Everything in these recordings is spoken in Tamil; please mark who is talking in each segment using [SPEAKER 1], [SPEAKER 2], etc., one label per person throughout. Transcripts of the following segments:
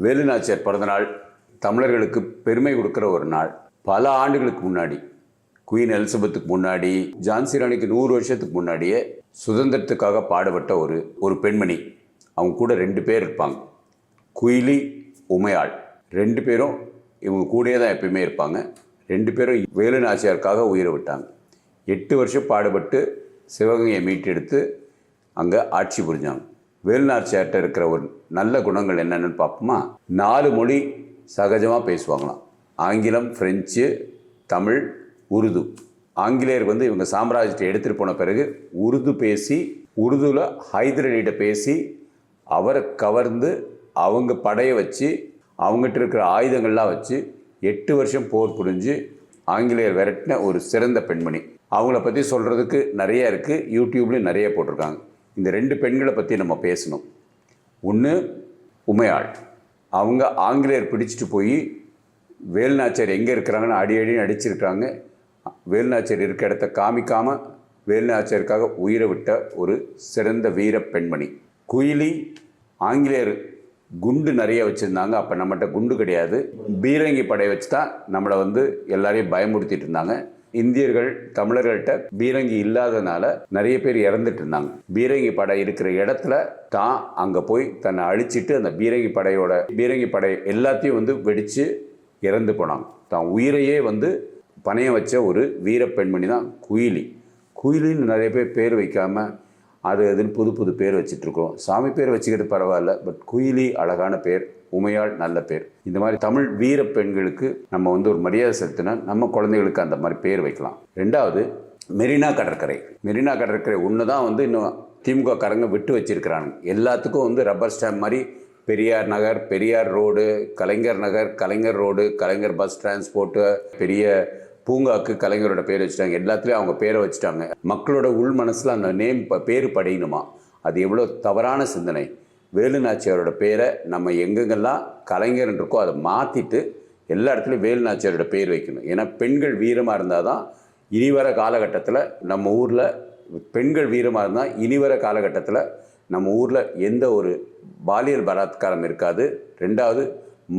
[SPEAKER 1] வேலு நாச்சியார் பிறந்தநாள் தமிழர்களுக்கு பெருமை கொடுக்குற ஒரு நாள். பல ஆண்டுகளுக்கு முன்னாடி, குயின் எலிசபெத்துக்கு முன்னாடி, ஜான்சி ராணிக்கு 100 வருஷத்துக்கு முன்னாடியே சுதந்திரத்துக்காக பாடுபட்ட ஒரு பெண்மணி. அவங்க கூட 2 பேர் இருப்பாங்க, குயிலி, உமையாள். 2 பேரும் இவங்க கூடயே தான் எப்பயுமே இருப்பாங்க. 2 பேரும் வேலு நாச்சியாருக்காக உயிரை விட்டாங்க. 8 வருஷம் பாடுபட்டு சிவகங்கையை மீட்டெடுத்து அங்கே ஆட்சி புரிஞ்சாங்க. வேலு நாச்சியார்கிட்ட இருக்கிற ஒரு நல்ல குணங்கள் என்னென்னு பார்ப்போமா? 4 மொழி சகஜமாக பேசுவாங்களாம். ஆங்கிலம், ஃப்ரெஞ்சு, தமிழ், உருது. ஆங்கிலேயர் இவங்க சாம்ராஜ்யத்தை எடுத்துகிட்டு போன பிறகு உருது பேசி, உருதுவில் ஹைதர் அலிகிட்ட பேசி அவரை கவர்ந்து அவங்க படையை வச்சு அவங்ககிட்ட இருக்கிற ஆயுதங்கள்லாம் வச்சு 8 வருஷம் போர் புரிஞ்சு ஆங்கிலேயர் விரட்டின ஒரு சிறந்த பெண்மணி. அவங்கள பற்றி சொல்கிறதுக்கு நிறைய இருக்குது, யூடியூப்லேயும் நிறைய போட்டிருக்காங்க. இந்த 2 பெண்களை பற்றி நம்ம பேசணும். ஒன்று உமையாள். அவங்க ஆங்கிலேயர் பிடிச்சிட்டு போய் வேலு நாச்சியார் எங்கே இருக்கிறாங்கன்னு அடி அடிச்சிருக்காங்க. வேலு நாச்சியார் இருக்க இடத்த காமிக்காமல் வேலு நாச்சியாருக்காக உயிரை விட்ட ஒரு சிறந்த வீர பெண்மணி. குயிலி, ஆங்கிலேயர் குண்டு நிறைய வச்சுருந்தாங்க. அப்போ நம்மகிட்ட குண்டு கிடையாது, பீரங்கி படை வச்சு தான் நம்மளை எல்லாரையும் பயமுறுத்திட்டு இருந்தாங்க. இந்தியர்கள் தமிழர்கள்ட்ட பீரங்கி இல்லாதனால நிறைய பேர் இறந்துட்டு இருந்தாங்க. பீரங்கி படை இருக்கிற இடத்துல தான் அங்கே போய் தன்னை அழிச்சிட்டு அந்த பீரங்கி படை எல்லாத்தையும் வெடித்து இறந்து போனாங்க. தான் உயிரையே பணையம் வச்ச ஒரு வீர பெண்மணி தான் குயிலி. குயிலின்னு நிறைய பேர் வைக்காமல் அதுன்னு புது பேர் வச்சிட்ருக்கோம். சாமி பேர் வச்சுக்கிறது பரவாயில்ல, பட் குயிலி அழகான பேர், உமையாள் நல்ல பேர். இந்த மாதிரி தமிழ் வீர பெண்களுக்கு நம்ம ஒரு மரியாதை செலுத்தினா நம்ம குழந்தைகளுக்கு அந்த மாதிரி பேர் வைக்கலாம். 2வது மெரினா கடற்கரை. மெரினா கடற்கரை ஒன்று தான் இன்னும் திமுக காரங்க விட்டு வச்சிருக்கிறாங்க. எல்லாத்துக்கும் ரப்பர் ஸ்டாம்ப் மாதிரி பெரியார் நகர், பெரியார் ரோடு, கலைஞர் நகர், கலைஞர் ரோடு, கலைஞர் பஸ் டிரான்ஸ்போர்ட்டு, பெரிய பூங்காக்கு கலைஞரோட பேர் வச்சுட்டாங்க. எல்லாத்துலேயும் அவங்க பேரை வச்சுட்டாங்க. மக்களோட உள் மனசில் அந்த பேர் படையணுமா? அது எவ்வளோ தவறான சிந்தனை. வேலு நாச்சியாரோட பேரை நம்ம எங்கெங்கெல்லாம் கலைஞர் இருக்கோ அதை மாற்றிட்டு எல்லா இடத்துலையும் வேலு நாச்சியாரோட பேர் வைக்கணும். ஏன்னா பெண்கள் வீரமாக இருந்தால் தான் இனிவர காலகட்டத்தில் நம்ம ஊரில் பெண்கள் வீரமாக இருந்தால் இனிவர காலகட்டத்தில் நம்ம ஊரில் எந்த ஒரு பாலியல் பலாத்காரம் இருக்காது. 2வது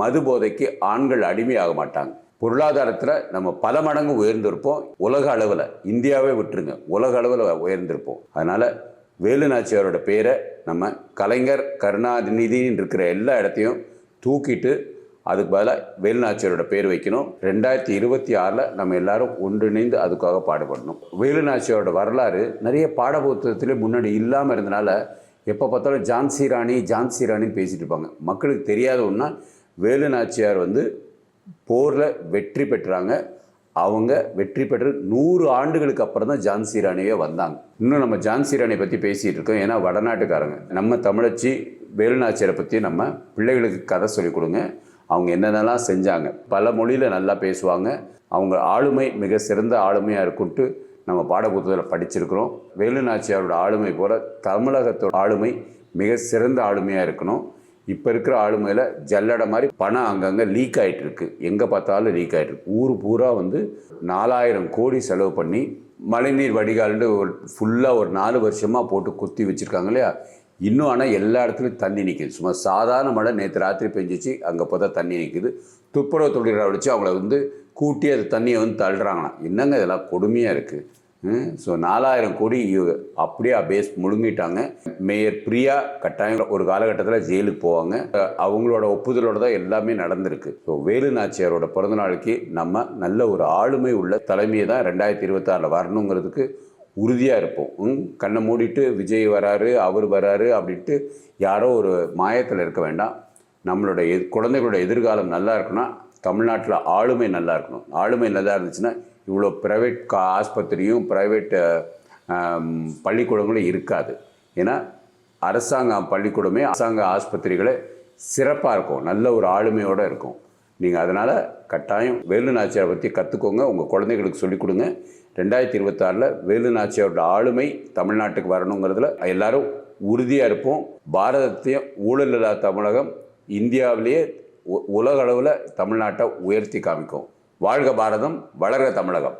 [SPEAKER 1] மது போதைக்கு ஆண்கள் அடிமையாக மாட்டாங்க. பொருளாதாரத்தில் நம்ம பல மடங்கு உயர்ந்திருப்போம். உலக அளவில், இந்தியாவே விட்டுருங்க, உலக அளவில் உயர்ந்திருப்போம். அதனால் வேலு நாச்சியாரோட பேரை நம்ம கலைஞர், கருணாநிதின்னு இருக்கிற எல்லா இடத்தையும் தூக்கிட்டு அதுக்கு பதிலாக வேலு நாச்சியாரோட பேர் வைக்கணும். 2026 நம்ம எல்லாரும் ஒன்றிணைந்து அதுக்காக பாடுபடணும். வேலு நாச்சியாரோட வரலாறு நிறைய பாடப்புத்தகத்திலே முன்னாடி இல்லாமல் இருந்தனால எப்போ பார்த்தாலும் ஜான்சி ராணின்னு பேசிகிட்டு இருப்பாங்க. மக்களுக்கு தெரியாத ஒன்றா வேலு நாச்சியார் போரில் வெற்றி பெற்றாங்க. அவங்க வெற்றி பெற்று 100 ஆண்டுகளுக்கு அப்புறம் தான் ஜான்சி ராணியே வந்தாங்க. இன்னும் நம்ம ஜான்சி ராணியை பற்றி பேசிகிட்டு இருக்கோம். ஏன்னா வடநாட்டுக்காரங்க. நம்ம தமிழச்சி வேலு நாச்சியாரை பற்றி நம்ம பிள்ளைகளுக்கு கதை சொல்லிக் கொடுங்க. அவங்க என்னென்னலாம் செஞ்சாங்க. பல மொழியில் நல்லா பேசுவாங்க. அவங்க ஆளுமை மிக சிறந்த ஆளுமையாக இருக்குன்ட்டு நம்ம பாடப்புத்தகத்தில் படிச்சிருக்கிறோம். வேலு நாச்சியாரோட ஆளுமை போல் தமிழகத்தோட ஆளுமை மிக சிறந்த ஆளுமையாக இருக்கணும். இப்போ இருக்கிற ஆளுமையில் ஜல்லடை மாதிரி பணம் அங்கங்கே லீக் ஆகிட்டு இருக்கு. எங்கே பார்த்தாலும் லீக் ஆகிட்டு இருக்கு. ஊர் பூரா 4000 கோடி செலவு பண்ணி மழைநீர் வடிகால்னு ஃபுல்லாக ஒரு 4 வருஷமாக போட்டு குத்தி வச்சுருக்காங்க இல்லையா? இன்னும் ஆனால் எல்லா இடத்துலையும் தண்ணி நிற்கிது. சும்மா சாதாரண மழை நேற்று ராத்திரி பெஞ்சிச்சு, அங்கே பார்த்தா தண்ணி நிற்குது. துப்புரவு தொழிலாளரை வச்சு அவங்கள கூட்டி அது தண்ணியை தள்ளுறாங்களாம். என்னங்க இதெல்லாம் கொடுமையாக இருக்குது. ஸோ 4000 கோடி அப்படியே பேஸ் முழுங்கிட்டாங்க. மேயர் பிரியா கட்டாயம் ஒரு காலகட்டத்தில் ஜெயிலுக்கு போவாங்க. அவங்களோட ஒப்புதலோடு தான் எல்லாமே நடந்திருக்கு. ஸோ வேலு நாச்சியாரோட பிறந்தநாளுக்கு நம்ம நல்ல ஒரு ஆளுமை உள்ள தலைமையை தான் 2026 வரணுங்கிறதுக்கு உறுதியாக இருப்போம். கண்ணை மூடிட்டு விஜய் வராரு, அவர் வராரு அப்படின்ட்டு யாரோ ஒரு மாயத்தில் இருக்க வேண்டாம். நம்மளோட குழந்தைகளோட எதிர்காலம் நல்லா இருக்குன்னா தமிழ்நாட்டில் ஆளுமை நல்லா இருக்கணும். ஆளுமை நல்லா இருந்துச்சுன்னா இவ்வளோ ப்ரைவேட் ஆஸ்பத்திரியும் ப்ரைவேட் பள்ளிக்கூடங்களும் இருக்காது. ஏன்னா அரசாங்க பள்ளிக்கூடமே அரசாங்க ஆஸ்பத்திரிகளே சிறப்பாக இருக்கும், நல்ல ஒரு ஆளுமையோடு இருக்கும். நீங்கள் அதனால் கட்டாயம் வேலு நாச்சியாரை பற்றி கற்றுக்கோங்க, உங்கள் குழந்தைகளுக்கு சொல்லிக் கொடுங்க. 2026 வேலு நாச்சியாரோட ஆளுமை தமிழ்நாட்டுக்கு வரணுங்கிறதுல எல்லாரும் உறுதியாக இருப்போம். பாரதத்தையும் ஊழல் இல்லாத தமிழகம் இந்தியாவிலேயே உலக அளவில் தமிழ்நாட்டை உயர்த்தி காமிக்கும். வாழ்க பாரதம், வளர்க தமிழகம்.